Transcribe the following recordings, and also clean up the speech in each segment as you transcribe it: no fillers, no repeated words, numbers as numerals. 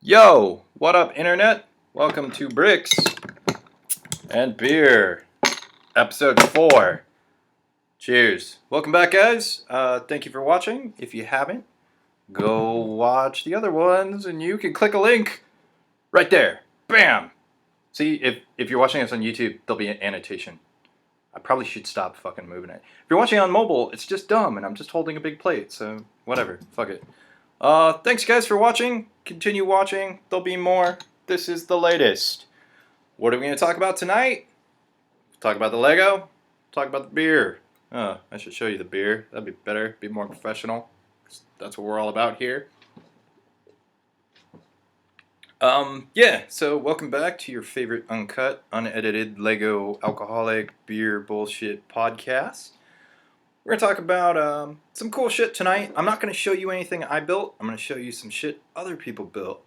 Yo, what up, internet? Welcome to Bricks and Beer, episode 4. Cheers. Welcome back, guys. Thank you for watching. If you haven't, go watch the other ones, and you can click a link right there. Bam! See, if you're watching this on YouTube, there'll be an annotation. I probably should stop fucking moving it. If you're watching on mobile, it's just dumb, and I'm just holding a big plate, so whatever. Fuck it. Thanks guys for watching. Continue watching. There'll be more. This is the latest. What are we going to talk about tonight? Talk about the Lego. Talk about the beer. I should show you the beer. That'd be better. Be more professional. That's what we're all about here. Yeah, so welcome back to your favorite uncut, unedited Lego alcoholic beer bullshit podcast. We're going to talk about some cool shit tonight. I'm not going to show you anything I built. I'm going to show you some shit other people built.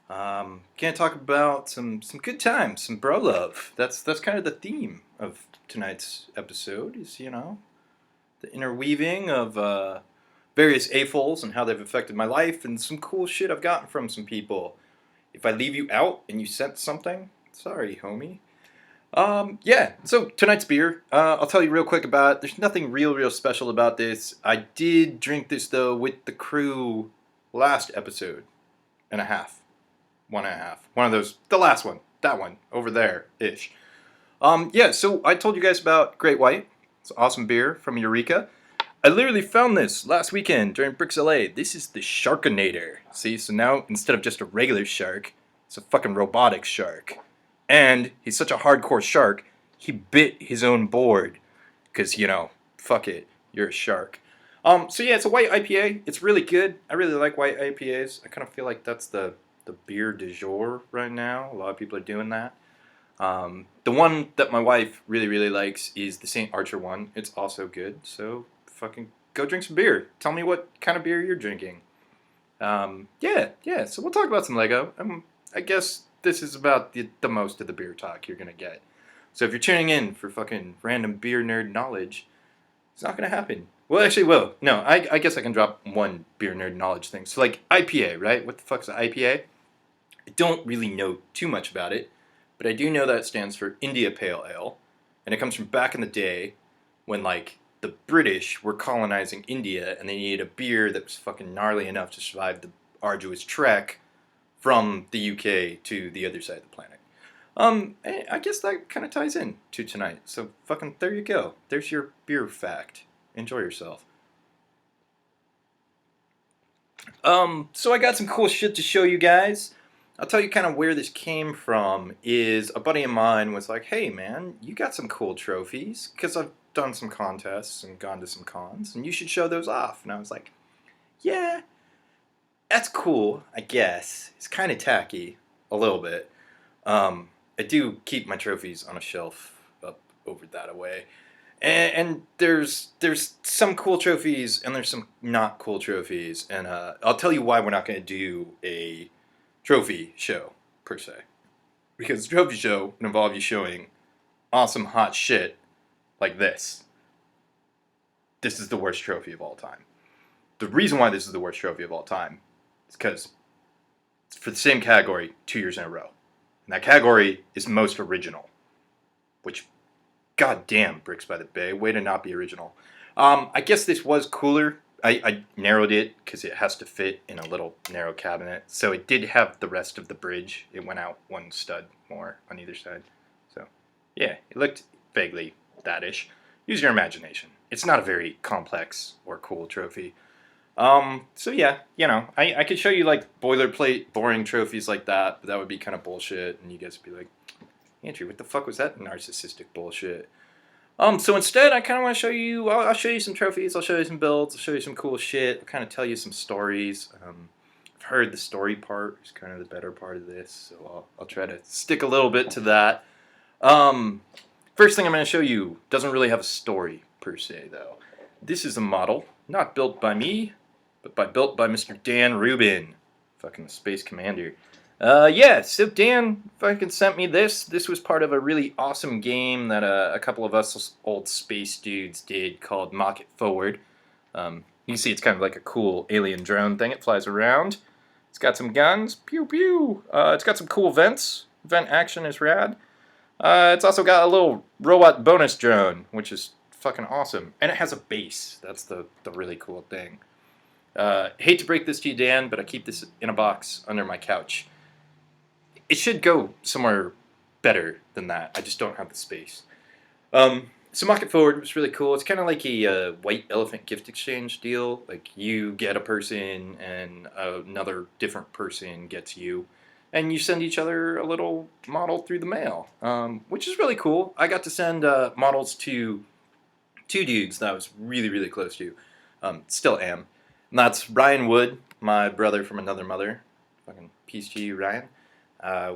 Going to talk about some good times, some bro love. That's kind of the theme of tonight's episode is, the interweaving of various AFOLs and how they've affected my life and some cool shit I've gotten from some people. If I leave you out and you sent something, sorry, homie. Yeah, so tonight's beer, I'll tell you real quick about it. There's nothing real special about this. I did drink this, though, with the crew last episode and a half. One and a half. One of those, the last one. That one, over there-ish. Yeah, so I told you guys about Great White. It's an awesome beer from Eureka. I literally found this last weekend during Bricks LA. This is the Sharkinator. See, so now instead of just a regular shark, it's a fucking robotic shark. And he's such a hardcore shark, he bit his own board. Because, fuck it, you're a shark. So yeah, it's a white IPA. It's really good. I really like white IPAs. I kind of feel like that's the beer du jour right now. A lot of people are doing that. The one that my wife really likes is the St. Archer one. It's also good. So fucking go drink some beer. Tell me what kind of beer you're drinking. Yeah. So we'll talk about some Lego. I guess this is about the most of the beer talk you're going to get. So if you're tuning in for fucking random beer nerd knowledge, it's not going to happen. Well, actually, will. No, I guess I can drop one beer nerd knowledge thing. So, like, IPA, right? What the fuck's an IPA? I don't really know too much about it, but I do know that it stands for India Pale Ale, and it comes from back in the day when, like, the British were colonizing India, and they needed a beer that was fucking gnarly enough to survive the arduous trek from the UK to the other side of the planet. I guess that kind of ties in to tonight. So fucking there you go. There's your beer fact. Enjoy yourself. So I got some cool shit to show you guys. I'll tell you kind of where this came from is a buddy of mine was like, hey man, you got some cool trophies because I've done some contests and gone to some cons and you should show those off. And I was like, yeah, that's cool, I guess. It's kind of tacky, a little bit. I do keep my trophies on a shelf up over that away. And there's some cool trophies and there's some not cool trophies. And I'll tell you why we're not going to do a trophy show, per se. Because a trophy show would involve you showing awesome hot shit like this. This is the worst trophy of all time. The reason why this is the worst trophy of all time is because it's for the same category 2 years in a row. And that category is most original. Which, goddamn, Bricks by the Bay, way to not be original. I guess this was cooler. I narrowed it because it has to fit in a little narrow cabinet. So it did have the rest of the bridge. It went out one stud more on either side. So, yeah, it looked vaguely that-ish. Use your imagination. It's not a very complex or cool trophy. So yeah, I could show you like boilerplate, boring trophies like that, but that would be kind of bullshit, and you guys would be like, Andrew, what the fuck was that narcissistic bullshit? So instead, I kind of want to show you, I'll show you some trophies, I'll show you some builds, I'll show you some cool shit, I'll kind of tell you some stories. I've heard the story part is kind of the better part of this, so I'll try to stick a little bit to that. First thing I'm going to show you doesn't really have a story, per se, though. This is a model, not built by me, but built by Mr. Dan Rubin, fucking Space Commander. Yeah, so Dan fucking sent me this. This was part of a really awesome game that a couple of us old space dudes did called Mock It Forward. You can see it's kind of like a cool alien drone thing. It flies around. It's got some guns. Pew pew. It's got some cool vents. Vent action is rad. It's also got a little robot bonus drone, which is fucking awesome. And it has a base. That's the really cool thing. Hate to break this to you, Dan, but I keep this in a box under my couch. It should go somewhere better than that. I just don't have the space. So Market Forward was really cool. It's kind of like a white elephant gift exchange deal. Like you get a person and another different person gets you. And you send each other a little model through the mail, which is really cool. I got to send models to two dudes that I was really, really close to. Still am. And that's Ryan Wood, my brother from another mother. Fucking peace to you, Ryan.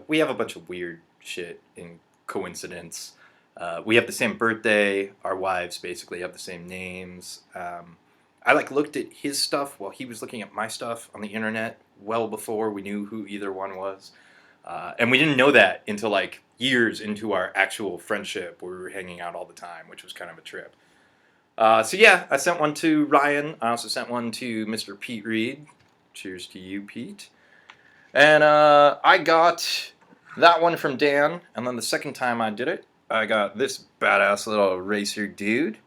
We have a bunch of weird shit in coincidence. We have the same birthday. Our wives basically have the same names. I looked at his stuff while he was looking at my stuff on the internet well before we knew who either one was. And we didn't know that until years into our actual friendship where we were hanging out all the time, which was kind of a trip. So yeah, I sent one to Ryan. I also sent one to Mr. Pete Reed. Cheers to you, Pete. And I got that one from Dan. And then the second time I did it, I got this badass little racer dude.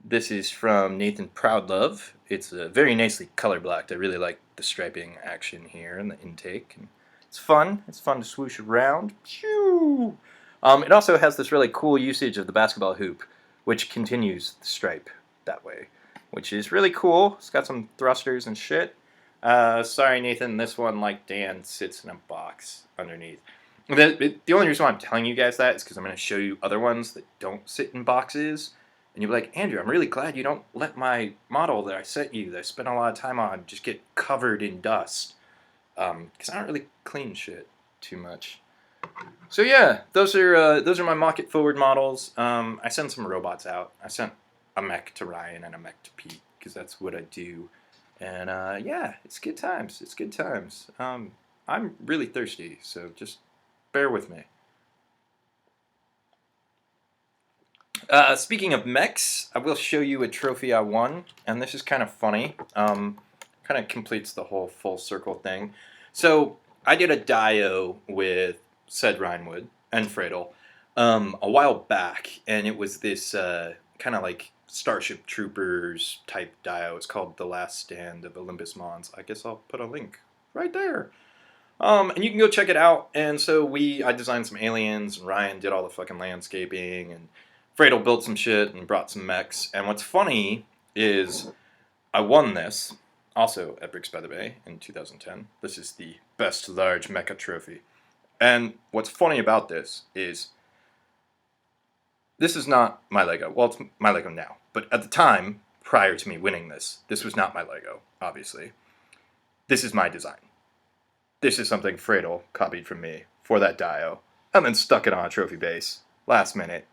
This is from Nathan Proudlove. It's very nicely color blacked. I really like the striping action here and the intake. And it's fun. It's fun to swoosh around. It also has this really cool usage of the basketball hoop, which continues the stripe that way, which is really cool. It's got some thrusters and shit. Sorry, Nathan, this one, like Dan, sits in a box underneath. The only reason why I'm telling you guys that is because I'm going to show you other ones that don't sit in boxes. And you'll be like, Andrew, I'm really glad you don't let my model that I sent you, that I spent a lot of time on, just get covered in dust. Because I don't really clean shit too much. So yeah, those are my Market Forward models. I sent some robots out. I sent a mech to Ryan and a mech to Pete, because that's what I do. And yeah, it's good times. It's good times. I'm really thirsty, so just bear with me. Speaking of mechs, I will show you a trophy I won, and this is kind of funny. Kind of completes the whole full circle thing. So I did a dio with said Rhinewood and Fredel a while back, and it was this kind of like Starship Troopers type dio. It's called The Last Stand of Olympus Mons. I guess I'll put a link right there. And you can go check it out. And so I designed some aliens, and Ryan did all the fucking landscaping, and Fredel built some shit and brought some mechs. And what's funny is I won this, also at Bricks by the Bay in 2010. This is the best large mecha trophy. And what's funny about this is this is not my Lego. Well, it's my Lego now. But at the time, prior to me winning this was not my Lego, obviously. This is my design. This is something Fredel copied from me for that dio, and then stuck it on a trophy base last minute.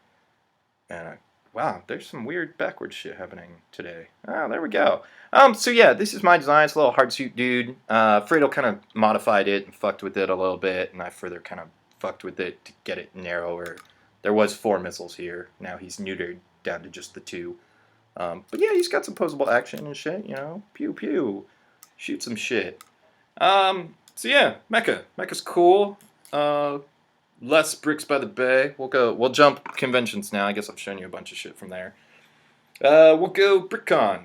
And wow, there's some weird backwards shit happening today. Oh, there we go. So yeah, this is my design. It's a little hardsuit dude. Fredel kind of modified it and fucked with it a little bit, and I further kind of fucked with it to get it narrower. There was 4 missiles here. Now he's neutered down to just the 2. But yeah, he's got some posable action and shit, you know. Pew pew. Shoot some shit. So yeah, Mecha. Mecha's cool. Less Bricks by the Bay. We'll jump conventions now. I guess I've shown you a bunch of shit from there. We'll go BrickCon.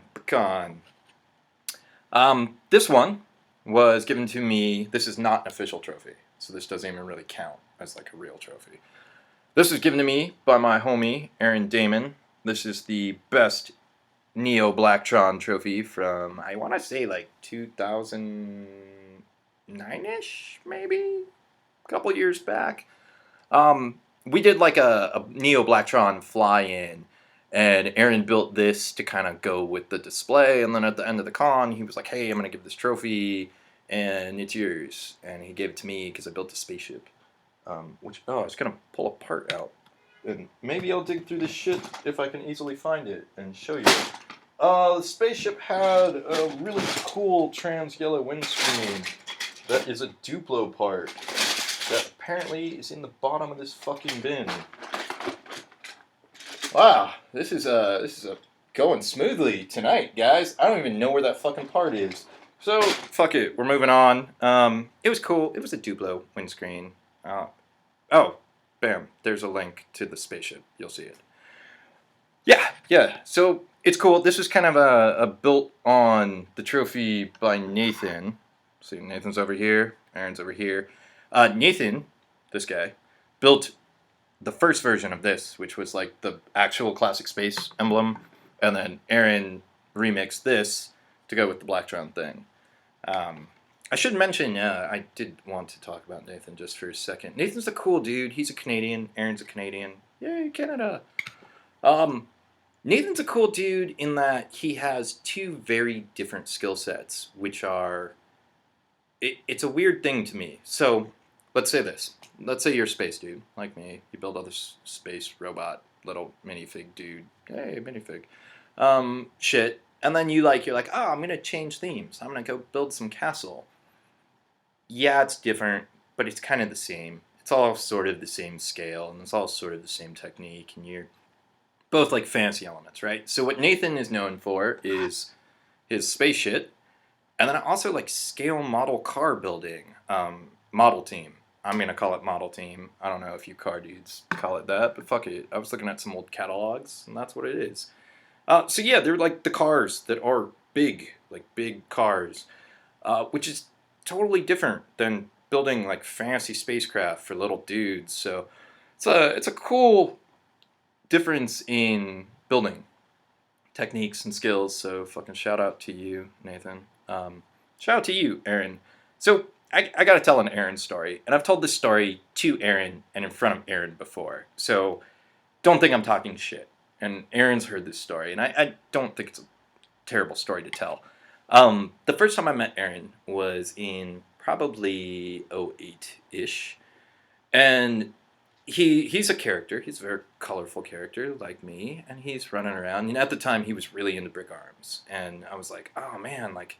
This one was given to me. This is not an official trophy, so this doesn't even really count as like a real trophy. This was given to me by my homie, Aaron Damon. This is the best Neo Blacktron trophy from, I want to say, like 2009-ish, maybe? A couple years back. We did like a Neo Blacktron fly-in, and Aaron built this to kind of go with the display, and then at the end of the con, he was like, hey, I'm going to give this trophy, and it's yours. And he gave it to me because I built a spaceship. I was going to pull a part out. And maybe I'll dig through this shit if I can easily find it and show you. The spaceship had a really cool trans-yellow windscreen that is a Duplo part that apparently is in the bottom of this fucking bin. Wow, this is going smoothly tonight, guys. I don't even know where that fucking part is. So, fuck it, we're moving on. It was cool. It was a Duplo windscreen. Uh, oh, bam, there's a link to the spaceship. You'll see it. Yeah. So, it's cool. This was kind of a built on the trophy by Nathan. See, Nathan's over here, Aaron's over here. Nathan, this guy, built the first version of this, which was like the actual classic space emblem, and then Aaron remixed this to go with the Blacktron thing. Um, I should mention, I did want to talk about Nathan just for a second. Nathan's a cool dude. He's a Canadian. Aaron's a Canadian. Yay, Canada. Um, Nathan's a cool dude in that he has two very different skill sets, which are. It's a weird thing to me. So, let's say this. Let's say you're a space dude, like me. You build all this space robot, little minifig dude. Hey, minifig. Shit. And then you're like, oh, I'm gonna change themes. I'm gonna go build some castle. Yeah, it's different, but it's kind of the same. It's all sort of the same scale, and it's all sort of the same technique, and you're both like fancy elements, right? So what Nathan is known for is his space shit, and then also like scale model car building, model team. I'm gonna call it model team. I don't know if you car dudes call it that, but fuck it. I was looking at some old catalogs, and that's what it is. So yeah, they're like the cars that are big, like big cars, which is totally different than building like fancy spacecraft for little dudes. So it's a cool difference in building techniques and skills. So fucking shout out to you, Nathan. Shout out to you, Aaron. So I gotta tell an Aaron story, and I've told this story to Aaron and in front of Aaron before. So don't think I'm talking shit. And Aaron's heard this story, and I don't think it's a terrible story to tell. The first time I met Aaron was in probably '08-ish, and he's a character. He's a very colorful character like me, and he's running around. And at the time, he was really into Brick Arms, and I was like, oh man, like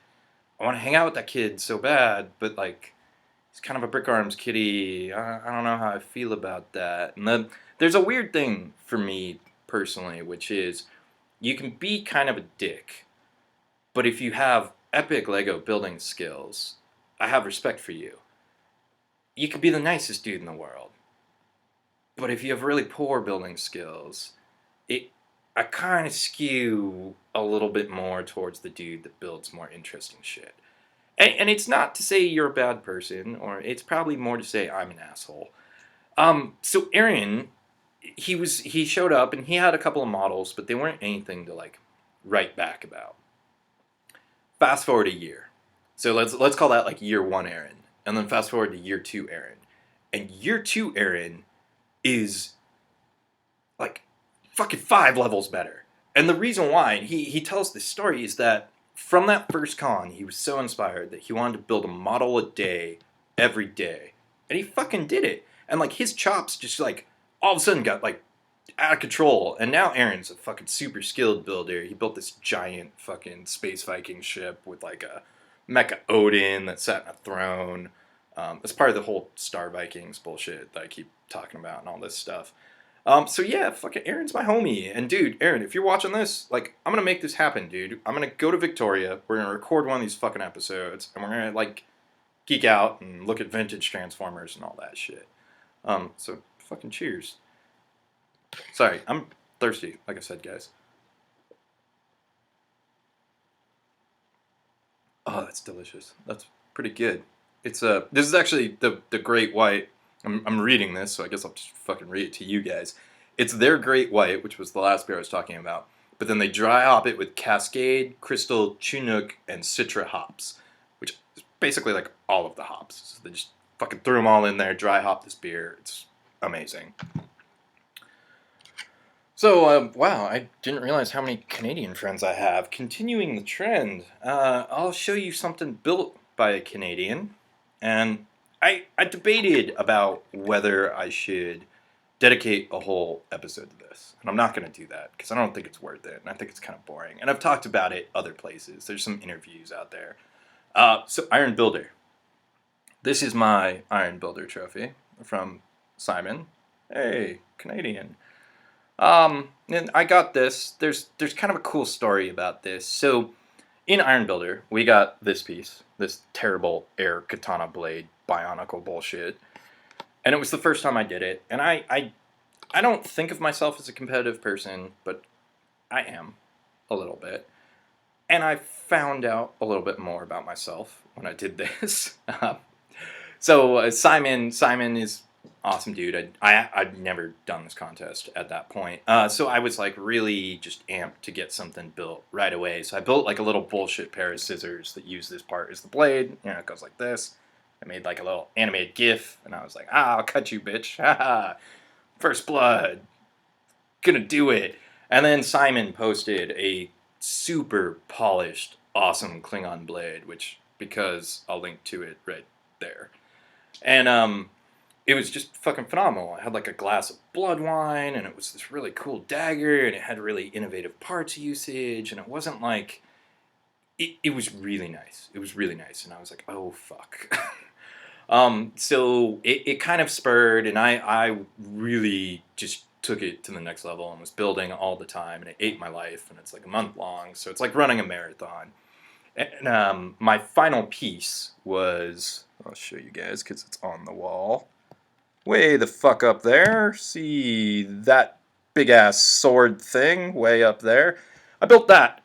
I want to hang out with that kid so bad, but like he's kind of a Brick Arms kitty. I don't know how I feel about that. And then there's a weird thing for me personally, which is you can be kind of a dick, but if you have epic Lego building skills, I have respect for you. You could be the nicest dude in the world, but if you have really poor building skills, it I kind of skew a little bit more towards the dude that builds more interesting shit. And it's not to say you're a bad person, or it's probably more to say I'm an asshole. So Aaron, he showed up and he had a couple of models, but they weren't anything to like write back about. Fast forward a year, so let's call that like year one Aaron, and then fast forward to year two Aaron, and year two Aaron is like fucking 5 levels better. And the reason why he tells this story is that from that first con, he was so inspired that he wanted to build a model a day, every day, and he fucking did it. And like his chops just like all of a sudden got like out of control. And now Aaron's a fucking super skilled builder. He built this giant fucking space Viking ship with like a mecha Odin that sat in a throne. It's part of the whole Star Vikings bullshit that I keep talking about and all this stuff. So yeah, fucking Aaron's my homie. And dude, Aaron, if you're watching this, like, I'm gonna make this happen, dude. I'm gonna go to Victoria. We're gonna record one of these fucking episodes, and we're gonna like geek out and look at vintage Transformers and all that shit. So fucking cheers. Sorry, I'm thirsty, like I said, guys. Oh, that's delicious. That's pretty good. It's this is actually the Great White. I'm reading this, so I guess I'll just fucking read it to you guys. It's their Great White, which was the last beer I was talking about. But then they dry hop it with Cascade, Crystal, Chinook, and Citra hops, which is basically like all of the hops. So they just fucking threw them all in there, dry hop this beer. It's amazing. So, wow, I didn't realize how many Canadian friends I have. Continuing the trend, I'll show you something built by a Canadian. And I debated about whether I should dedicate a whole episode to this. And I'm not going to do that because I don't think it's worth it. And I think it's kind of boring. And I've talked about it other places. There's some interviews out there. So, Iron Builder. This is my Iron Builder trophy from Simon. Hey, Canadian. And I got this. There's kind of a cool story about this. So in Iron Builder, we got this piece, this terrible air katana blade bionicle bullshit. And it was the first time I did it. And I don't think of myself as a competitive person, but I am a little bit. And I found out a little bit more about myself when I did this. Simon is awesome dude. I'd never done this contest at that point. So I was like really just amped to get something built right away. So I built like a little bullshit pair of scissors that use this part as the blade. You know, it goes like this. I made like a little animated GIF, and I was like, I'll cut you, bitch. First blood. Gonna do it. And then Simon posted a super polished, awesome Klingon blade, which, because I'll link to it right there. And it was just fucking phenomenal. I had like a glass of blood wine, and it was this really cool dagger, and it had really innovative parts usage, and it wasn't like... It was really nice. It was really nice, and I was like, oh, fuck. So it kind of spurred, and I really just took it to the next level and was building all the time, and it ate my life, and it's like a month long, so it's like running a marathon. And my final piece was... I'll show you guys because it's on the wall. Way the fuck up there. See that big-ass sword thing way up there? I built that.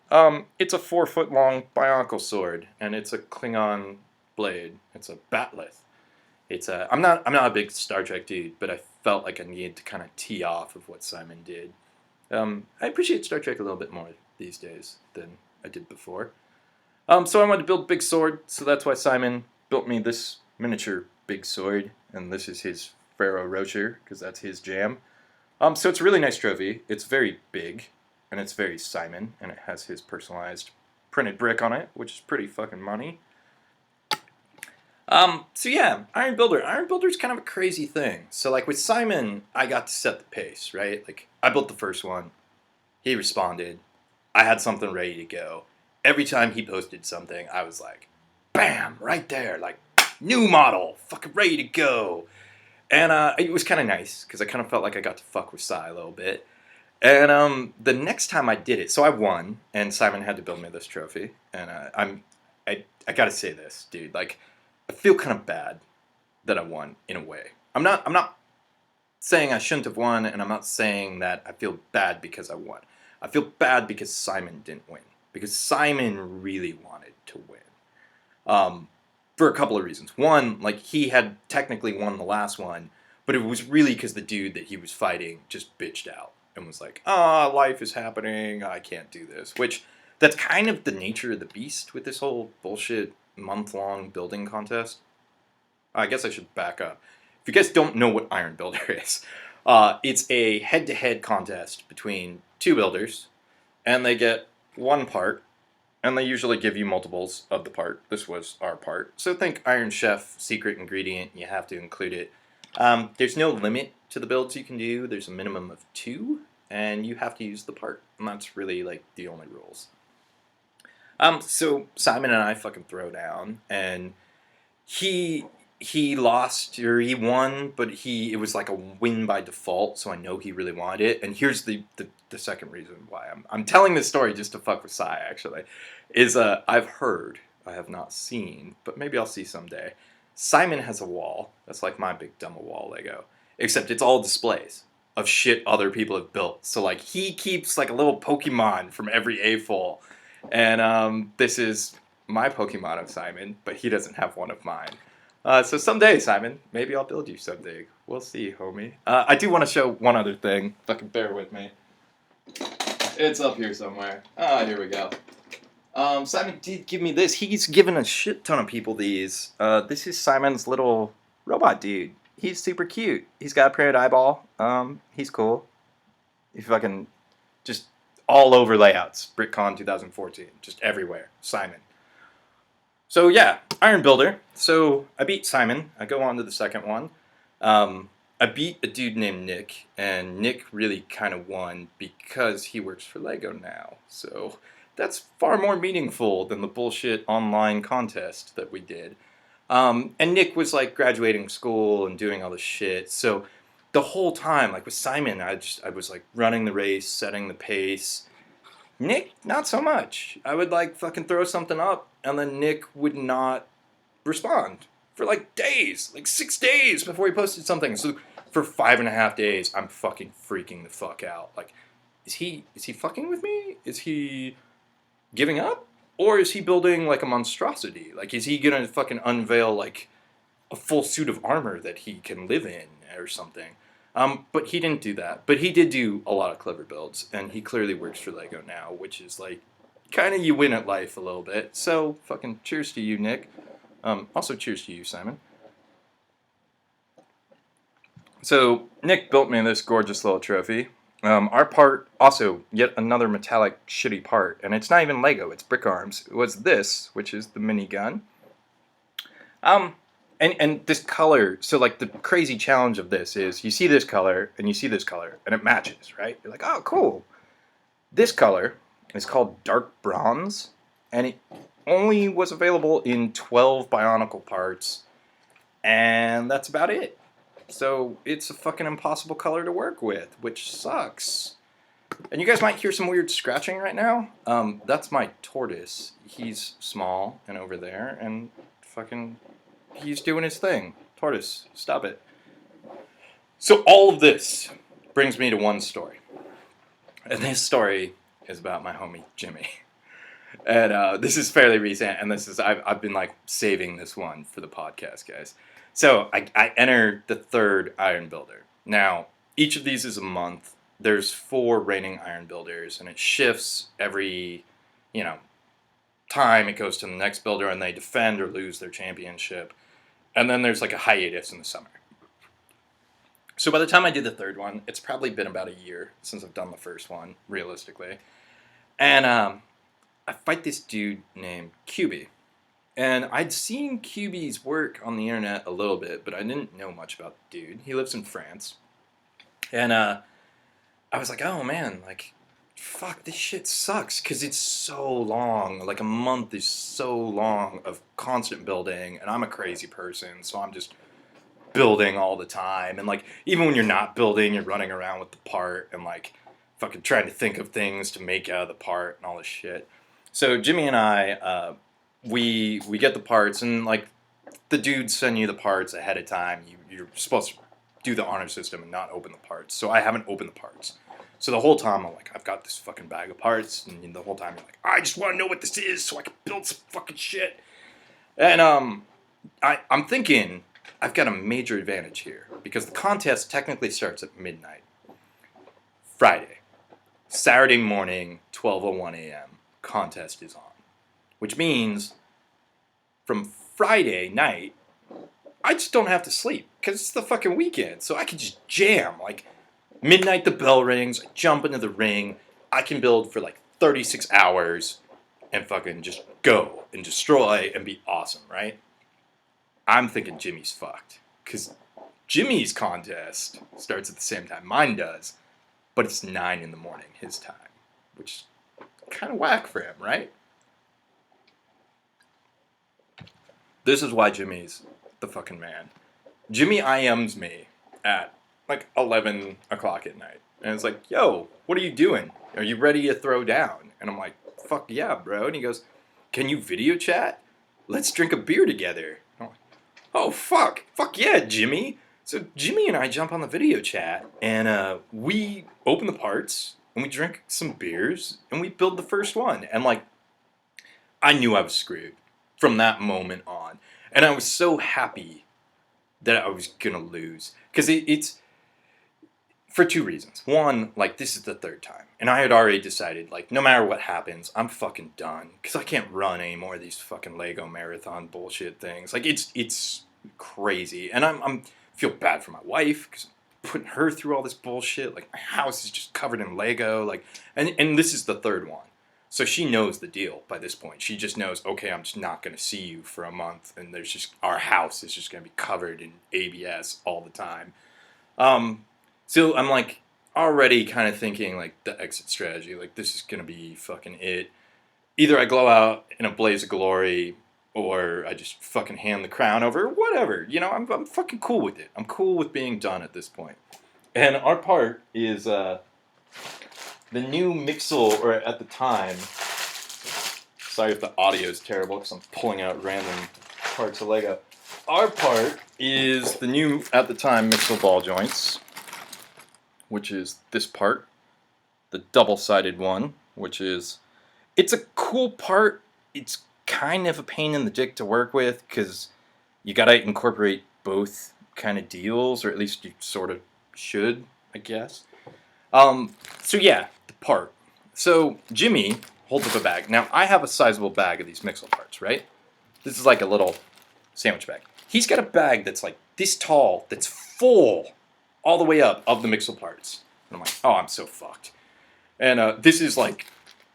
It's a 4-foot long bionicle sword, and it's a Klingon blade. It's a batleth. I'm not a big Star Trek dude, but I felt like I needed to kind of tee off of what Simon did. I appreciate Star Trek a little bit more these days than I did before. So I wanted to build a big sword, so that's why Simon built me this miniature big sword, and this is his Pharaoh Rocher, because that's his jam. So it's a really nice trophy. It's very big, and it's very Simon, and it has his personalized printed brick on it, which is pretty fucking money. So yeah, Iron Builder. Iron Builder's kind of a crazy thing. So like with Simon, I got to set the pace, right? Like I built the first one, he responded, I had something ready to go. Every time he posted something, I was like, bam, right there, like new model, fucking ready to go. And it was kind of nice because I kind of felt like I got to fuck with Sai a little bit. And the next time I did it, so I won, and Simon had to build me this trophy. And I gotta say this, dude, like. I feel kind of bad that I won in a way. I'm not saying I shouldn't have won, and I'm not saying that I feel bad because I won. I feel bad because Simon didn't win. Because Simon really wanted to win. For a couple of reasons. One, like he had technically won the last one, but it was really because the dude that he was fighting just bitched out and was like, life is happening, I can't do this. Which, that's kind of the nature of the beast with this whole bullshit month-long building contest. I guess I should back up. If you guys don't know what Iron Builder is, it's a head-to-head contest between two builders, and they get one part, and they usually give you multiples of the part. This was our part. So think Iron Chef, secret ingredient, you have to include it. There's no limit to the builds you can do. There's a minimum of 2, and you have to use the part. And that's really like the only rules. So Simon and I fucking throw down, and he lost, or he won, but it was like a win by default, so I know he really wanted it. And here's the second reason why I'm telling this story, just to fuck with Sai, actually, is I've heard, I have not seen, but maybe I'll see someday, Simon has a wall that's like my big dumb wall Lego, except it's all displays of shit other people have built. So like he keeps like a little Pokemon from every A-full. And this is my Pokemon of Simon, but he doesn't have one of mine. So someday, Simon, maybe I'll build you something. We'll see, homie. I do want to show one other thing. Fucking bear with me. It's up here somewhere. Here we go. Simon did give me this. He's given a shit ton of people these. This is Simon's little robot dude. He's super cute. He's got a printed eyeball. He's cool. If I can just... all over layouts. BritCon 2014. Just everywhere. Simon. So yeah, Iron Builder. So I beat Simon. I go on to the second one. I beat a dude named Nick. And Nick really kind of won because he works for Lego now. So that's far more meaningful than the bullshit online contest that we did. And Nick was like graduating school and doing all this shit. So the whole time, like with Simon, I was like running the race, setting the pace. Nick, not so much. I would like fucking throw something up, and then Nick would not respond for like days, like 6 days before he posted something. So for 5.5 days, I'm fucking freaking the fuck out. Like, is he fucking with me? Is he giving up? Or is he building like a monstrosity? Like, is he gonna fucking unveil like a full suit of armor that he can live in or something? But he didn't do that. But he did do a lot of clever builds, and he clearly works for Lego now, which is like kind of you win at life a little bit. So fucking cheers to you, Nick. Also cheers to you, Simon. So Nick built me this gorgeous little trophy. Our part, also yet another metallic shitty part, and it's not even Lego, it's brick arms. It was this, which is the minigun. Um, and this color, so like the crazy challenge of this is you see this color and you see this color and it matches, right? You're like, oh, cool. This color is called dark bronze, and it only was available in 12 Bionicle parts, and that's about it. So it's a fucking impossible color to work with, which sucks. And you guys might hear some weird scratching right now. That's my tortoise. He's small and over there, and fucking he's doing his thing. Tortoise, stop it. So all of this brings me to one story. And this story is about my homie Jimmy. And this is fairly recent, and this is I've been like saving this one for the podcast, guys. So I enter the third Iron Builder. Now, each of these is a month. There's 4 reigning Iron Builders, and it shifts every, you know, time it goes to the next builder, and they defend or lose their championship. And then there's like a hiatus in the summer. So by the time I do the third one, it's probably been about a year since I've done the first one, realistically. And I fight this dude named QB. And I'd seen QB's work on the internet a little bit, but I didn't know much about the dude. He lives in France. And I was like, oh man, like, fuck, this shit sucks. Because it's so long. Like, a month is so long of constant building. And I'm a crazy person, so I'm just building all the time. And, like, even when you're not building, you're running around with the part and, like, fucking trying to think of things to make out of the part and all this shit. So Jimmy and I, we get the parts, and like the dudes send you the parts ahead of time. You're supposed to do the honor system and not open the parts. So I haven't opened the parts. So the whole time I'm like, I've got this fucking bag of parts, and the whole time you're like, I just want to know what this is so I can build some fucking shit. And I'm thinking I've got a major advantage here because the contest technically starts at midnight. Friday, Saturday morning, 12:01 a.m. contest is on. Which means from Friday night, I just don't have to sleep because it's the fucking weekend. So I can just jam. Like, midnight the bell rings, I jump into the ring, I can build for like 36 hours and fucking just go and destroy and be awesome, right? I'm thinking Jimmy's fucked because Jimmy's contest starts at the same time mine does, but it's 9 in the morning his time, which is kind of whack for him, right? This is why Jimmy's the fucking man. Jimmy IMs me at like 11 o'clock at night. And it's like, yo, what are you doing? Are you ready to throw down? And I'm like, fuck yeah, bro. And he goes, can you video chat? Let's drink a beer together. And I'm like, oh, fuck. Fuck yeah, Jimmy. So Jimmy and I jump on the video chat, and we open the parts, and we drink some beers, and we build the first one. And like, I knew I was screwed from that moment on. And I was so happy that I was going to lose. Because it's for 2 reasons. One, like, this is the 3rd time. And I had already decided, like, no matter what happens, I'm fucking done. Because I can't run any more of these fucking Lego marathon bullshit things. Like, it's crazy. And I'm feel bad for my wife because I'm putting her through all this bullshit. Like, my house is just covered in Lego. Like, and this is the 3rd one. So she knows the deal by this point. She just knows, okay, I'm just not going to see you for a month, and there's just our house is just going to be covered in ABS all the time. So I'm like already kind of thinking like the exit strategy, like this is going to be fucking it. Either I glow out in a blaze of glory, or I just fucking hand the crown over, whatever. You know, I'm fucking cool with it. I'm cool with being done at this point. And our part is the new Mixel, or at the time, sorry if the audio is terrible because I'm pulling out random parts of Lego. Our part is the new, at the time, Mixel ball joints, which is this part, the double-sided one, which is, it's a cool part. It's kind of a pain in the dick to work with because you gotta incorporate both kind of deals, or at least you sort of should, I guess. So yeah, the part. So Jimmy holds up a bag. Now I have a sizable bag of these Mixel parts, right? This is like a little sandwich bag. He's got a bag that's like this tall, that's full all the way up of the Mixel parts. And I'm like, oh, I'm so fucked. And this is like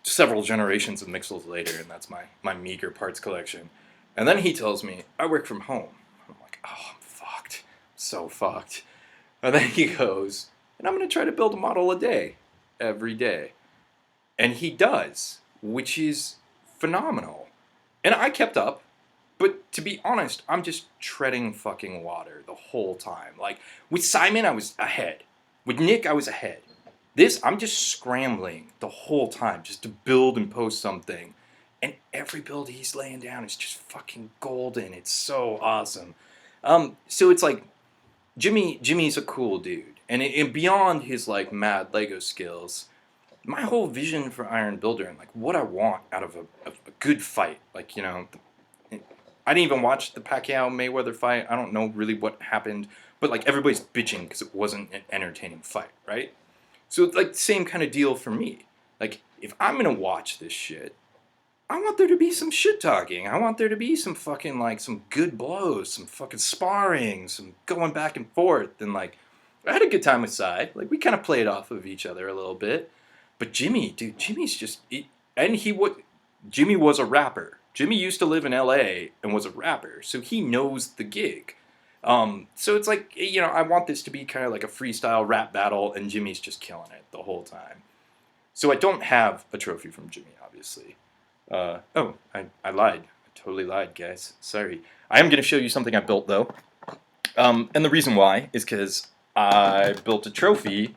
several generations of Mixels later, and that's my meager parts collection. And then he tells me, I work from home. I'm like, oh, I'm fucked. I'm so fucked. And then he goes, and I'm going to try to build a model a day, every day. And he does, which is phenomenal. And I kept up, but to be honest, I'm just treading fucking water the whole time. Like, with Simon, I was ahead. With Nick, I was ahead. This, I'm just scrambling the whole time just to build and post something. And every build he's laying down is just fucking golden. It's so awesome. So it's like, Jimmy's a cool dude. And beyond his, like, mad Lego skills, my whole vision for Iron Builder and, like, what I want out of a good fight, like, you know, I didn't even watch the Pacquiao-Mayweather fight. I don't know really what happened. But, like, everybody's bitching because it wasn't an entertaining fight, right? So it's like the same kind of deal for me. Like, if I'm going to watch this shit, I want there to be some shit talking. I want there to be some fucking, like, some good blows, some fucking sparring, some going back and forth. And, like, I had a good time with Sai. Like, we kind of played off of each other a little bit. But Jimmy, dude, Jimmy's just... Jimmy was a rapper. Jimmy used to live in L.A. and was a rapper, so he knows the gig. So it's like, you know, I want this to be kind of like a freestyle rap battle, and Jimmy's just killing it the whole time. So I don't have a trophy from Jimmy, obviously. I lied. I totally lied, guys. Sorry. I am going to show you something I built, though. And the reason why is because I built a trophy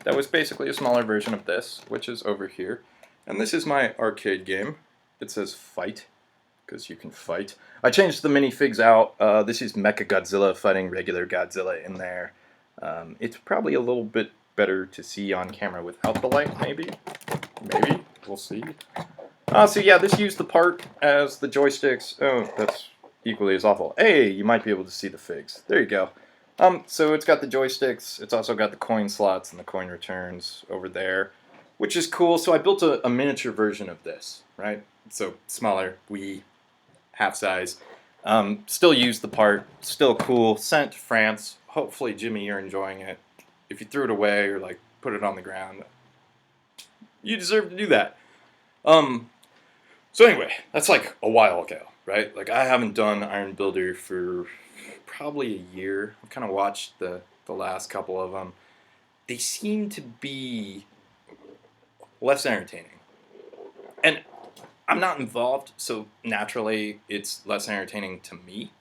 that was basically a smaller version of this, which is over here. And this is my arcade game. It says fight, because you can fight. I changed the minifigs out. This is Mecha Godzilla fighting regular Godzilla in there. It's probably a little bit better to see on camera without the light, maybe? Maybe. We'll see. So yeah, this used the part as the joysticks. Oh, that's equally as awful. Hey, you might be able to see the figs. There you go. So it's got the joysticks. It's also got the coin slots and the coin returns over there, which is cool. So I built a miniature version of this, right? So smaller, wee, half size. Still use the part. Still cool. Sent to France. Hopefully, Jimmy, you're enjoying it. If you threw it away or like put it on the ground, you deserve to do that. So anyway, that's like a while ago, right? Like I haven't done Iron Builder for probably a year. I've kind of watched the last couple of them. They seem to be less entertaining. And I'm not involved, so naturally it's less entertaining to me.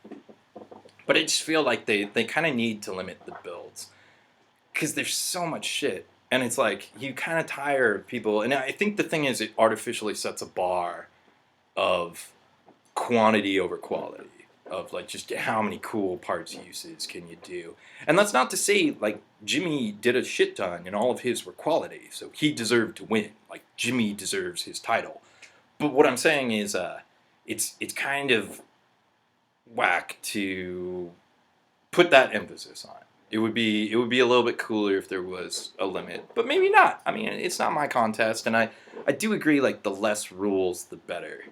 But I just feel like they kind of need to limit the builds. Because there's so much shit. And it's like, you kind of tire of people. And I think the thing is, it artificially sets a bar of quantity over quality. Of like, just how many cool parts uses can you do. And that's not to say, like, Jimmy did a shit ton and all of his were quality. So he deserved to win. Like, Jimmy deserves his title. But what I'm saying is, it's kind of whack to put that emphasis on. It would be a little bit cooler if there was a limit, but maybe not. I mean, it's not my contest, and I do agree, like, the less rules, the better.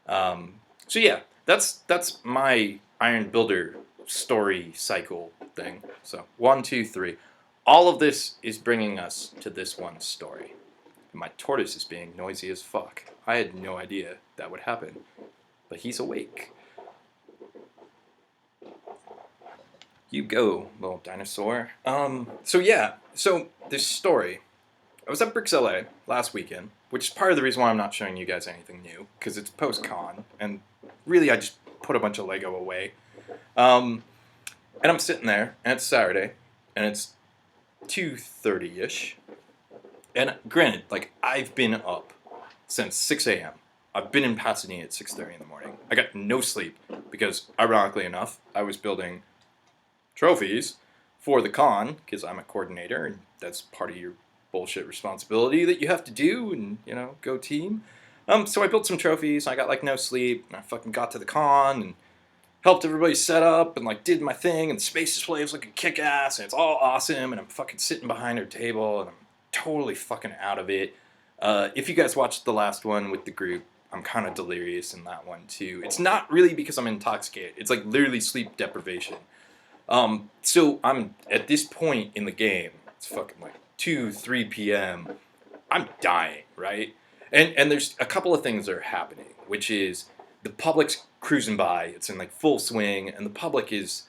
So yeah, that's my Iron Builder story cycle thing. So 1, 2, 3. All of this is bringing us to this one story. And my tortoise is being noisy as fuck. I had no idea that would happen, but he's awake. You go, little dinosaur. So yeah, so this story. I was at Bricks LA last weekend, which is part of the reason why I'm not showing you guys anything new, because it's post-con, and really I just put a bunch of Lego away. And I'm sitting there, and it's Saturday, and it's 2:30-ish, And granted, like, I've been up since 6 a.m. I've been in Pasadena at 6:30 in the morning. I got no sleep because, ironically enough, I was building trophies for the con because I'm a coordinator and that's part of your bullshit responsibility that you have to do and, go team. So I built some trophies. I got like no sleep. And I fucking got to the con and helped everybody set up and like did my thing. And the space display was looking kick ass and it's all awesome. And I'm fucking sitting behind her table and I'm totally fucking out of it. If you guys watched the last one with the group, I'm kind of delirious in that one too. It's not really because I'm intoxicated. It's like literally sleep deprivation. So I'm at this point in the game. It's fucking like 2, 3 p.m. I'm dying, right? And there's a couple of things that are happening, which is the public's cruising by. It's in like full swing, and the public is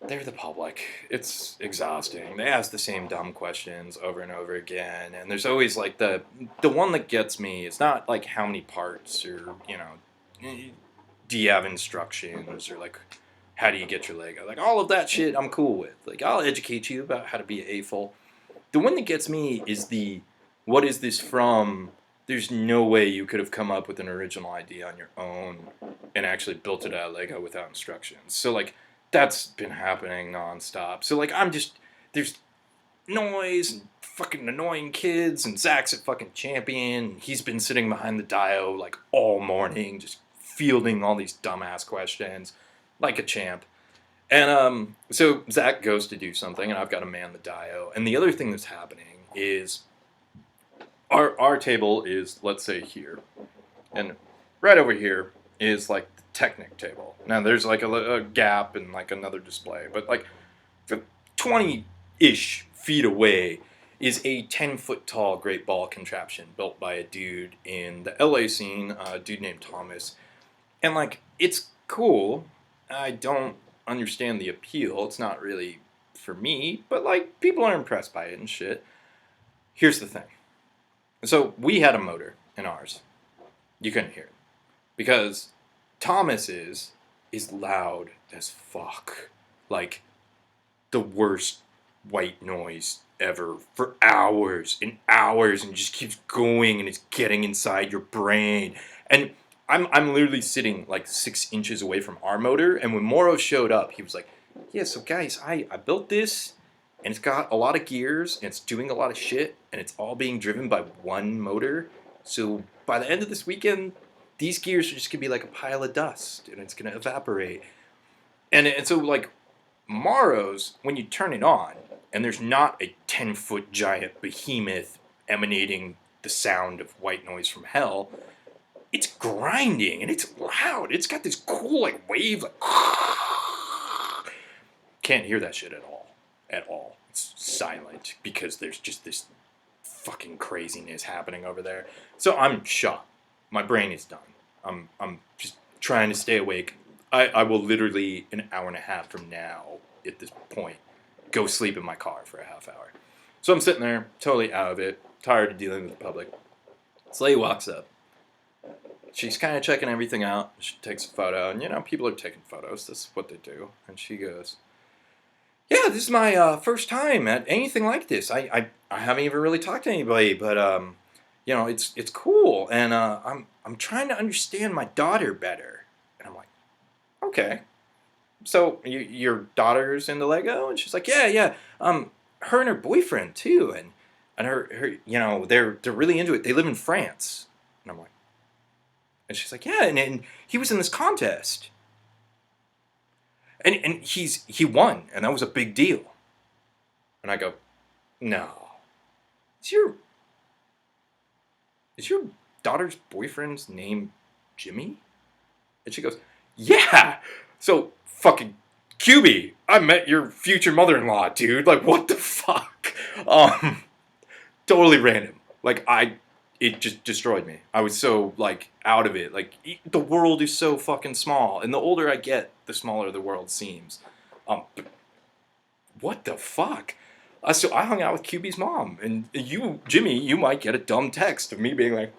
they're the public. It's exhausting. They ask the same dumb questions over and over again, and there's always like the one that gets me. It's not like how many parts or do you have instructions or like how do you get your Lego? Like all of that shit I'm cool with. Like I'll educate you about how to be a full. The one that gets me is the what is this from? There's no way you could have come up with an original idea on your own and actually built it out of Lego without instructions. So like that's been happening nonstop. So like there's noise and fucking annoying kids and Zach's a fucking champion. He's been sitting behind the dio like all morning just fielding all these dumbass questions like a champ. And so Zach goes to do something and I've got to man the dio. And the other thing that's happening is our table is, let's say, here. And right over here is like the Technic table. Now there's like a gap and like another display, but like 20-ish feet away is a 10-foot tall great ball contraption built by a dude in the LA scene, a dude named Thomas. And like, it's cool. I don't understand the appeal. It's not really for me, but like, people are impressed by it and shit. Here's the thing. So we had a motor in ours. You couldn't hear it. Because Thomas's is loud as fuck. Like, the worst white noise ever for hours and hours and just keeps going and it's getting inside your brain. And I'm literally sitting like 6 inches away from our motor, and when Morrow showed up, he was like, yeah, so guys, I built this, and it's got a lot of gears, and it's doing a lot of shit, and it's all being driven by one motor, so by the end of this weekend, these gears are just going to be like a pile of dust, and it's going to evaporate. And so, like, Morrow's, when you turn it on, and there's not a 10-foot giant behemoth emanating the sound of white noise from hell, it's grinding and it's loud. It's got this cool like wave like can't hear that shit at all. At all. It's silent because there's just this fucking craziness happening over there. So I'm shot. My brain is done. I'm just trying to stay awake. I will literally an hour and a half from now at this point go sleep in my car for a half hour. So I'm sitting there totally out of it, tired of dealing with the public. Slay walks up. She's kind of checking everything out. She takes a photo, and people are taking photos. That's what they do. And she goes, "Yeah, this is my first time at anything like this. I haven't even really talked to anybody, but it's cool, and I'm trying to understand my daughter better." And I'm like, "Okay, so your daughter's into Lego?" And she's like, "Yeah. Her and her boyfriend too, and her they're really into it. They live in France." And I'm like. And she's like, yeah, and he was in this contest. And he won, and that was a big deal. And I go, no. Is your daughter's boyfriend's name Jimmy? And she goes, yeah. So fucking QB, I met your future mother-in-law, dude. Like, what the fuck? Totally random. Like, it just destroyed me. I was so, like, out of it. Like, the world is so fucking small. And the older I get, the smaller the world seems. What the fuck? So I hung out with QB's mom. And you, Jimmy, you might get a dumb text of me being like,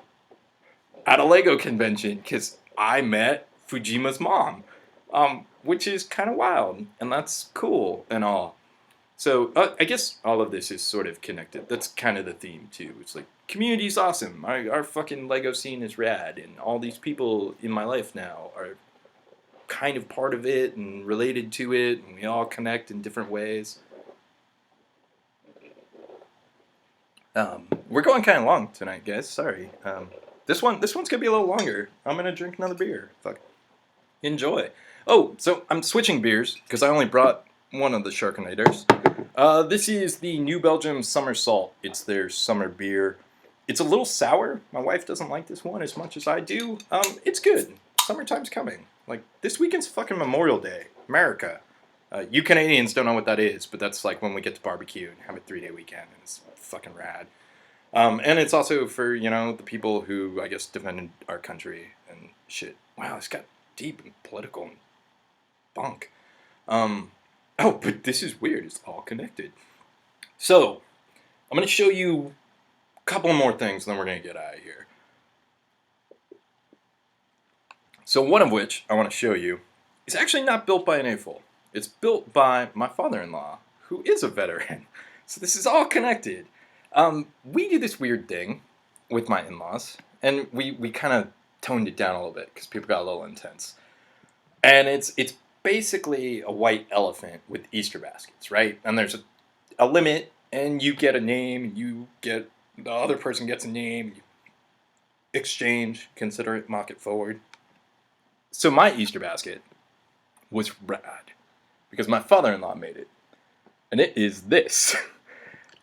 at a Lego convention, because I met Fujima's mom. Which is kind of wild. And that's cool and all. So I guess all of this is sort of connected. That's kind of the theme too. It's like community's awesome. Our fucking Lego scene is rad, and all these people in my life now are kind of part of it and related to it, and we all connect in different ways. We're going kind of long tonight, guys. Sorry. This one's gonna be a little longer. I'm gonna drink another beer. Fuck. Enjoy. Oh, so I'm switching beers because I only brought one of the Sharknaders. This is the New Belgium Summer Salt. It's their summer beer. It's a little sour. My wife doesn't like this one as much as I do. It's good. Summertime's coming. Like, this weekend's fucking Memorial Day. America. You Canadians don't know what that is, but that's like when we get to barbecue and have a 3-day weekend, and it's fucking rad. And it's also for, the people who, I guess, defended our country and shit. Wow, it's got deep and political and bunk. Oh, but this is weird. It's all connected. So, I'm going to show you a couple more things, and then we're going to get out of here. So, one of which I want to show you is actually not built by an AFOL. It's built by my father-in-law, who is a veteran. So this is all connected. We do this weird thing with my in-laws, and we kind of toned it down a little bit because people got a little intense. And it's basically a white elephant with Easter baskets, right? And there's a limit, and you get a name, the other person gets a name, you exchange, consider it, mock it forward. So my Easter basket was rad because my father-in-law made it. And it is this.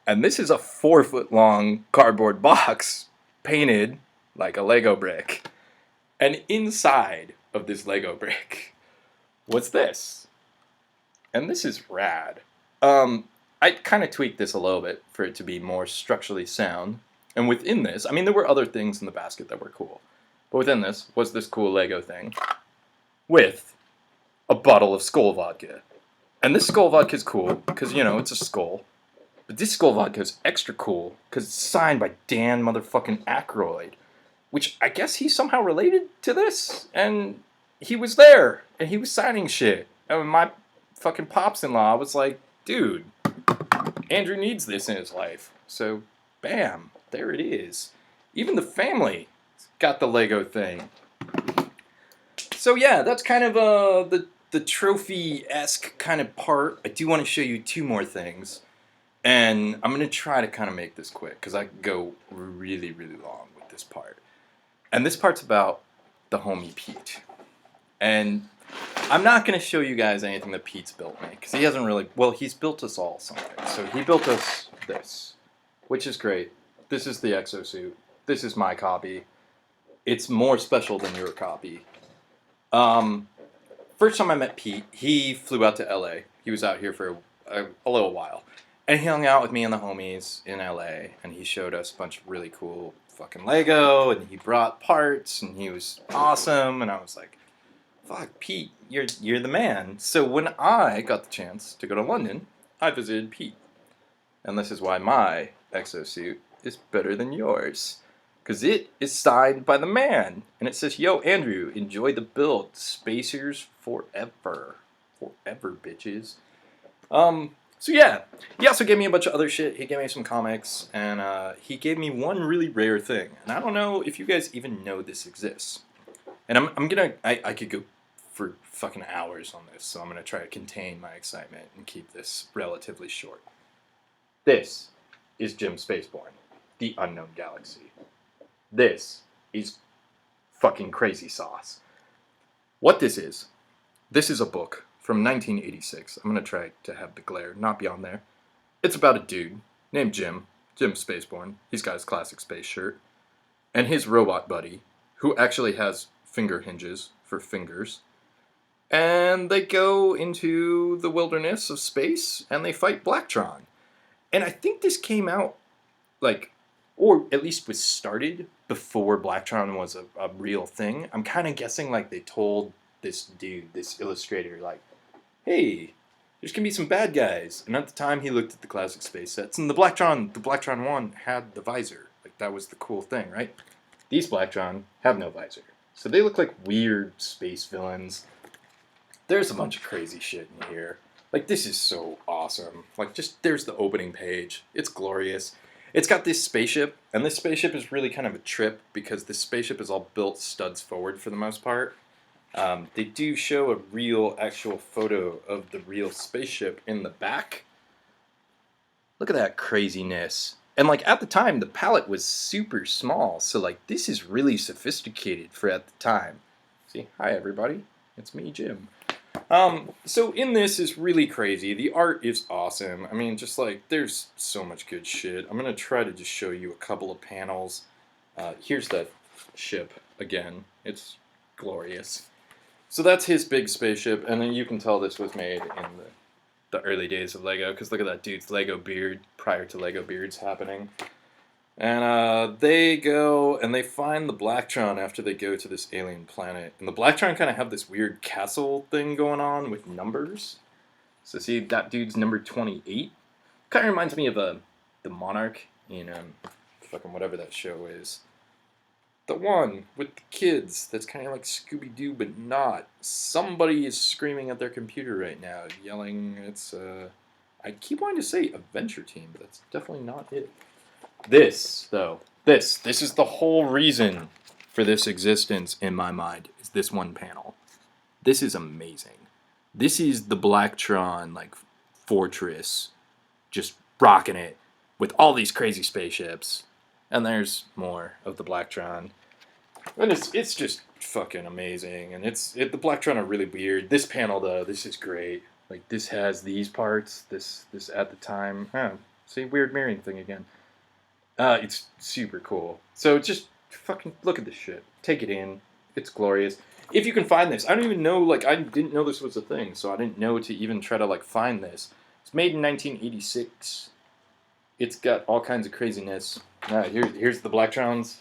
And this is a 4-foot long cardboard box painted like a Lego brick. And inside of this Lego brick was this. And this is rad. I kind of tweaked this a little bit for it to be more structurally sound. And within this, I mean, there were other things in the basket that were cool. But within this was this cool Lego thing with a bottle of Skull vodka. And this Skull vodka is cool because, it's a skull. But this Skull vodka is extra cool because it's signed by Dan motherfucking Aykroyd, which I guess he's somehow related to this. And he was there, and he was signing shit. And my fucking pops-in-law was like, dude, Andrew needs this in his life. So, bam, there it is. Even the family got the Lego thing. So yeah, that's kind of the trophy-esque kind of part. I do want to show you 2 more things. And I'm going to try to kind of make this quick, because I could go really, really long with this part. And this part's about the homie Pete. And I'm not going to show you guys anything that Pete's built me, because he hasn't really, well, he's built us all something. So he built us this, which is great. This is the exosuit. This is my copy. It's more special than your copy. First time I met Pete, he flew out to LA. He was out here for a little while. And he hung out with me and the homies in LA, and he showed us a bunch of really cool fucking Lego, and he brought parts, and he was awesome, and I was like, fuck, Pete, you're the man. So when I got the chance to go to London, I visited Pete. And this is why my exosuit is better than yours. Because it is signed by the man. And it says, yo, Andrew, enjoy the build. Spacers forever. Forever, bitches. So yeah, he also gave me a bunch of other shit. He gave me some comics, and he gave me one really rare thing. And I don't know if you guys even know this exists. And I could go for fucking hours on this, so I'm gonna try to contain my excitement and keep this relatively short. This is Jim Spaceborn, the Unknown Galaxy. This is fucking crazy sauce. What this is a book from 1986. I'm going to try to have the glare not be on there. It's about a dude named Jim Spaceborn. He's got his classic space shirt. And his robot buddy, who actually has finger hinges for fingers. And they go into the wilderness of space, and they fight Blacktron. And I think this came out, or at least was started before Blacktron was a real thing. I'm kind of guessing, they told this dude, this illustrator, hey, there's going to be some bad guys. And at the time, he looked at the classic space sets, and the Blacktron 1 had the visor. That was the cool thing, right? These Blacktron have no visor. So they look like weird space villains. There's a bunch of crazy shit in here. Like, this is so awesome. Like, just, there's the opening page. It's glorious. It's got this spaceship, and this spaceship is really kind of a trip because this spaceship is all built studs forward for the most part. They do show a real, actual photo of the real spaceship in the back. Look at that craziness. And, like, at the time, the palette was super small, so, like, this is really sophisticated for at the time. See, hi, everybody. It's me, Jim. So in this is really crazy. The art is awesome. I mean, just like, there's so much good shit. I'm gonna try to just show you a couple of panels. Here's that ship again. It's glorious. So that's his big spaceship, and then you can tell this was made in the early days of Lego, because look at that dude's Lego beard prior to Lego beards happening. And they go and they find the Blacktron after they go to this alien planet. And the Blacktron kind of have this weird castle thing going on with numbers. So see, that dude's number 28. Kind of reminds me of the Monarch in fucking whatever that show is. The one with the kids that's kind of like Scooby-Doo, but not. Somebody is screaming at their computer right now, yelling. It's, I keep wanting to say Adventure Team, but that's definitely not it. This, though, this is the whole reason for this existence in my mind, is this one panel. This is amazing. This is the Blacktron, like, fortress, just rocking it with all these crazy spaceships. And there's more of the Blacktron. And it's just fucking amazing. And the Blacktron are really weird. This panel, though, this is great. Like, this has these parts, this at the time. See, weird mirroring thing again. It's super cool. So just fucking look at this shit. Take it in. It's glorious. If you can find this. I don't even know, like, I didn't know this was a thing, so I didn't know to even try to, like, find this. It's made in 1986. It's got all kinds of craziness. Here's the Blacktrons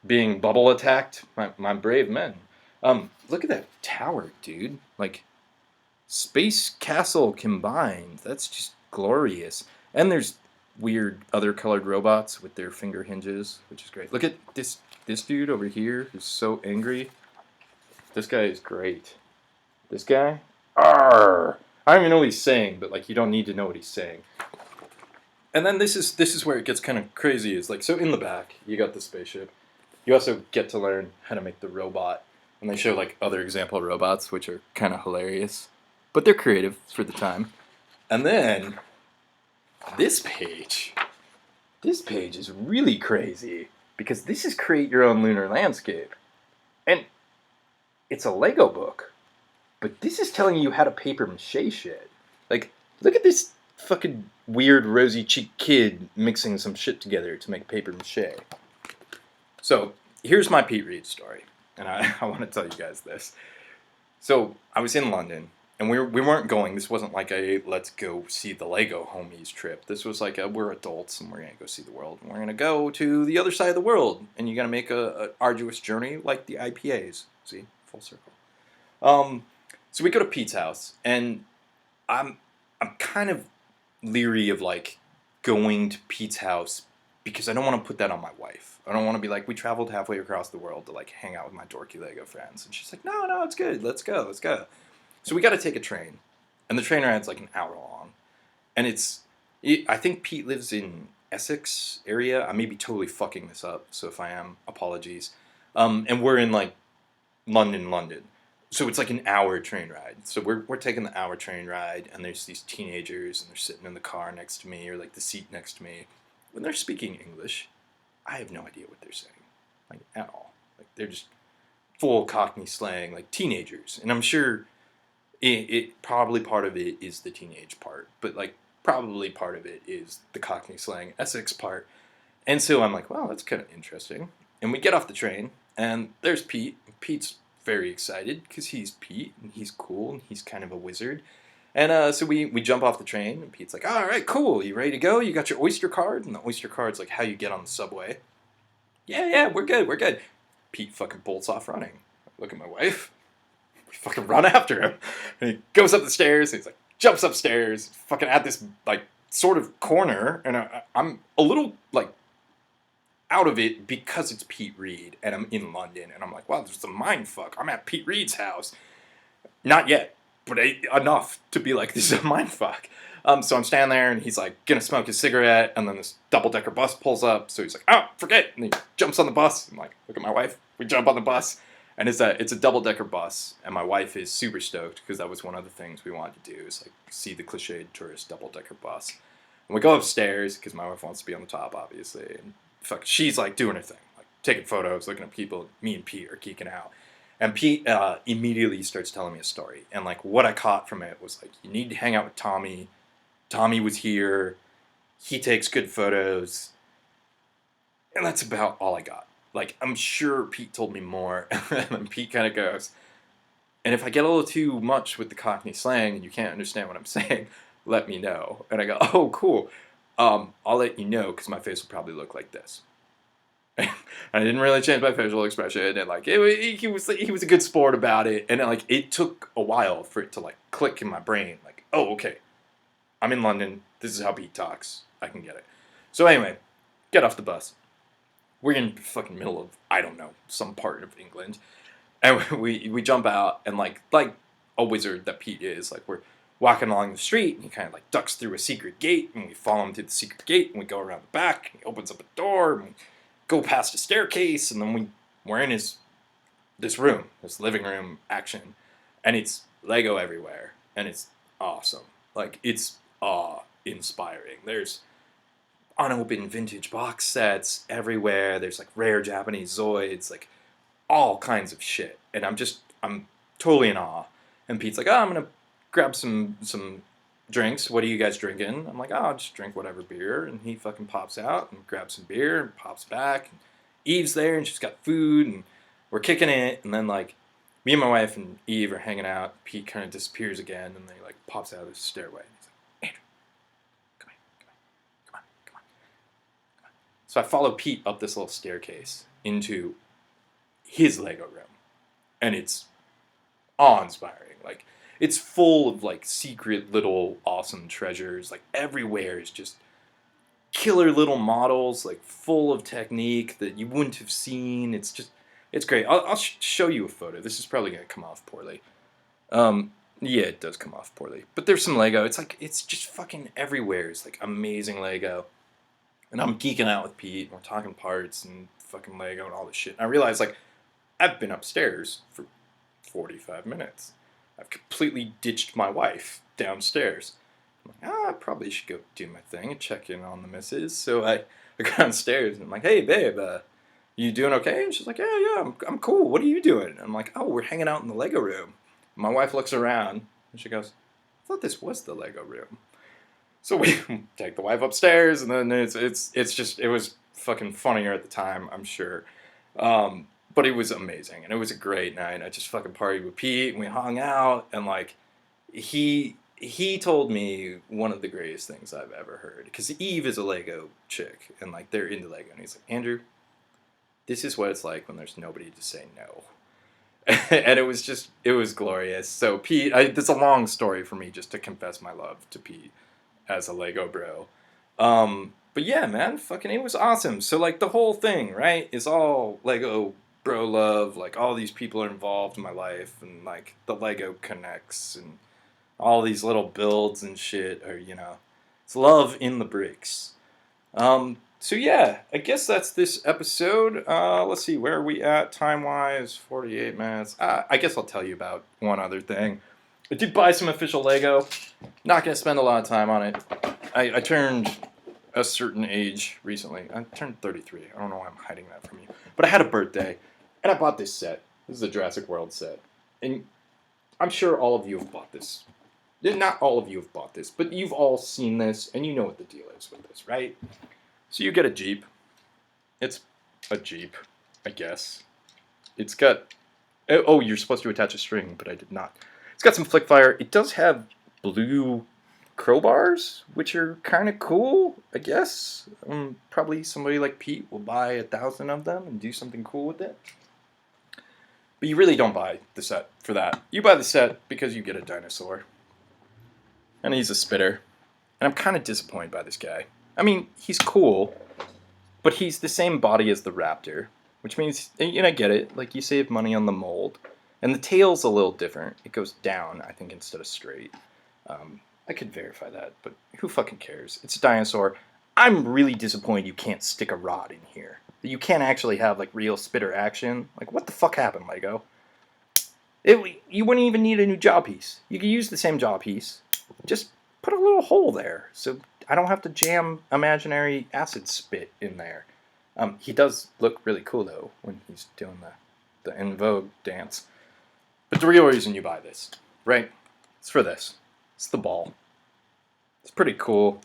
being bubble attacked. My brave men. Look at that tower, dude. Like, space castle combined. That's just glorious. And there's weird other colored robots with their finger hinges, which is great. Look at this dude over here who's so angry. This guy is great. This guy? Arr! I don't even know what he's saying, but like, you don't need to know what he's saying. And then this is where it gets kind of crazy. Is like, so in the back, you got the spaceship. You also get to learn how to make the robot. And they show like other example robots, which are kind of hilarious. But they're creative for the time. And then this page is really crazy because this is create your own lunar landscape. And it's a Lego book, but this is telling you how to paper mache shit. Like, look at this fucking weird rosy cheeked kid mixing some shit together to make paper mache. So, here's my Pete Reed story, and I want to tell you guys this. So, I was in London. And we weren't going, this wasn't like a let's go see the Lego homies trip. This was like we're adults and we're going to go see the world. And we're going to go to the other side of the world. And you're going to make a arduous journey like the IPAs. See? Full circle. So we go to Pete's house. And I'm kind of leery of like going to Pete's house because I don't want to put that on my wife. I don't want to be like, we traveled halfway across the world to like hang out with my dorky Lego friends. And she's like, no, it's good. Let's go. So we got to take a train, and the train ride's like an hour long, and I think Pete lives in Essex area. I may be totally fucking this up, so if I am, apologies. And we're in like London, so it's like an hour train ride. So we're taking the hour train ride, and there's these teenagers, and they're sitting in the car next to me, or like the seat next to me. When they're speaking English, I have no idea what they're saying, like at all. Like they're just full Cockney slang, like teenagers, and I'm sure. It probably part of it is the teenage part, but like probably part of it is the Cockney slang Essex part. And so I'm like, wow, that's kind of interesting. And we get off the train, and there's Pete. Pete's very excited because he's Pete, and he's cool, and he's kind of a wizard. And so we jump off the train, and Pete's like, all right, cool, you ready to go? You got your Oyster card? And the Oyster card's like how you get on the subway. Yeah, we're good. Pete fucking bolts off running. I look at my wife. Fucking run after him. And he goes up the stairs, and he's like, jumps upstairs, fucking at this, like, sort of corner, and I'm a little, like, out of it because it's Pete Reed, and I'm in London, and I'm like, wow, this is a mind fuck. I'm at Pete Reed's house. Not yet. but enough to be like, this is a mind fuck. So I'm standing there, and he's like gonna smoke his cigarette, and then this double-decker bus pulls up. So he's like, "Oh, forget!" And he jumps on the bus. I'm like, "Look at my wife." We jump on the bus, and it's a double-decker bus, and my wife is super stoked because that was one of the things we wanted to do, is like see the cliched tourist double-decker bus. And we go upstairs because my wife wants to be on the top, obviously, and she's like doing her thing, like taking photos, looking at people. Me and Pete are geeking out. And Pete immediately starts telling me a story. And like what I caught from it was like, you need to hang out with Tommy. Tommy was here. He takes good photos. And that's about all I got. Like, I'm sure Pete told me more. And then Pete kind of goes, and if I get a little too much with the Cockney slang and you can't understand what I'm saying, let me know. And I go, oh, cool. I'll let you know because my face will probably look like this. I didn't really change my facial expression, and like he was a good sport about it, and like it took a while for it to like click in my brain, like, oh, okay, I'm in London, this is how Pete talks, I can get it. So anyway, get off the bus. We're in the fucking middle of, I don't know, some part of England, and we jump out, and like a wizard that Pete is, like we're walking along the street, and he kind of like ducks through a secret gate, and we follow him to the secret gate, and we go around the back, and he opens up a door, and we go past a staircase, and then we're in this room, this living room action, and it's Lego everywhere, and it's awesome. Like, it's awe-inspiring. There's unopened vintage box sets everywhere. There's like rare Japanese Zoids, like all kinds of shit, and I'm totally in awe. And Pete's like, oh, I'm gonna grab some drinks. What are you guys drinking? I'm like, oh, I'll just drink whatever beer. And he fucking pops out and grabs some beer and pops back. And Eve's there, and she's got food, and we're kicking it. And then like me and my wife and Eve are hanging out. Pete kind of disappears again, and then he like pops out of the stairway. And he's like, Andrew, come on. So I follow Pete up this little staircase into his Lego room, and it's awe-inspiring. Like, it's full of like secret little awesome treasures. Like, everywhere is just killer little models, like full of technique that you wouldn't have seen. It's great. I'll show you a photo. This is probably gonna come off poorly. Yeah, it does come off poorly. But there's some Lego. It's just fucking everywhere. It's like amazing Lego. And I'm geeking out with Pete, and we're talking parts and fucking Lego and all this shit. And I realize, like, I've been upstairs for 45 minutes. I've completely ditched my wife downstairs. I'm like, I probably should go do my thing and check in on the missus. So I go downstairs, and I'm like, hey, babe, you doing okay? And she's like, yeah, I'm cool. What are you doing? And I'm like, oh, we're hanging out in the Lego room. And my wife looks around, and she goes, I thought this was the Lego room. So we take the wife upstairs, and then it was fucking funnier at the time, I'm sure. But it was amazing, and it was a great night. I just fucking partied with Pete, and we hung out, and like, he told me one of the greatest things I've ever heard, because Eve is a Lego chick, and like, they're into Lego, and he's like, Andrew, this is what it's like when there's nobody to say no. And it was glorious. So Pete, it's a long story for me just to confess my love to Pete as a Lego bro. But yeah, man, fucking, it was awesome. So like, the whole thing, right, is all Lego bro love. Like, all these people are involved in my life, and like the Lego connects, and all these little builds and shit are, it's love in the bricks. So yeah, I guess that's this episode. Let's see, where are we at time-wise? 48 minutes. I guess I'll tell you about one other thing. I did buy some official Lego. Not going to spend a lot of time on it. I turned a certain age recently. I turned 33. I don't know why I'm hiding that from you. But I had a birthday, and I bought this set. This is a Jurassic World set. And I'm sure all of you have bought this. Not all of you have bought this, but you've all seen this, and you know what the deal is with this, right? So you get a Jeep. It's a Jeep, I guess. It's got... Oh, you're supposed to attach a string, but I did not. It's got some flick fire. It does have blue crowbars, which are kind of cool, I guess. Probably somebody like Pete will buy 1,000 of them and do something cool with it. But you really don't buy the set for that. You buy the set because you get a dinosaur. And he's a spitter. And I'm kind of disappointed by this guy. I mean, he's cool, but he's the same body as the Raptor, which means, and I get it, like, you save money on the mold, And the tail's a little different. It goes down, I think, instead of straight. I could verify that, but who fucking cares? It's a dinosaur. I'm really disappointed you can't stick a rod in here. You can't actually have like real spitter action. Like, what the fuck happened, Lego? You wouldn't even need a new jaw piece. You could use the same jaw piece. Just put a little hole there so I don't have to jam imaginary acid spit in there. He does look really cool though when he's doing the En Vogue dance. But the real reason you buy this, right? It's for this. It's the ball. It's pretty cool.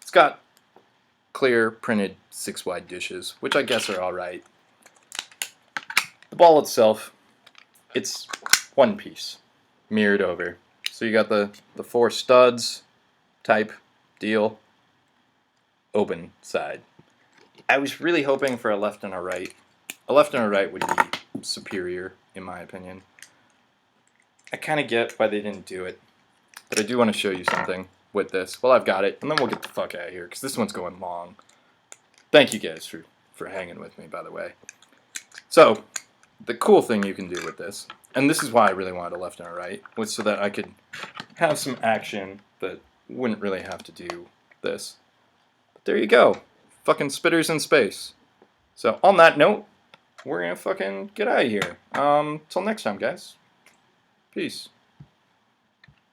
It's got clear printed 6-wide dishes, which I guess are alright. The ball itself, it's one piece, mirrored over. So you got the 4 studs type deal, open side. I was really hoping for a left and a right. A left and a right would be superior, in my opinion. I kind of get why they didn't do it, but I do want to show you something with this. Well, I've got it, and then we'll get the fuck out of here, because this one's going long. Thank you guys for hanging with me, by the way. So, the cool thing you can do with this, and this is why I really wanted a left and a right, was so that I could have some action that wouldn't really have to do this. But there you go. Fucking spitters in space. So, on that note, we're gonna fucking get out of here. Till next time, guys. Peace.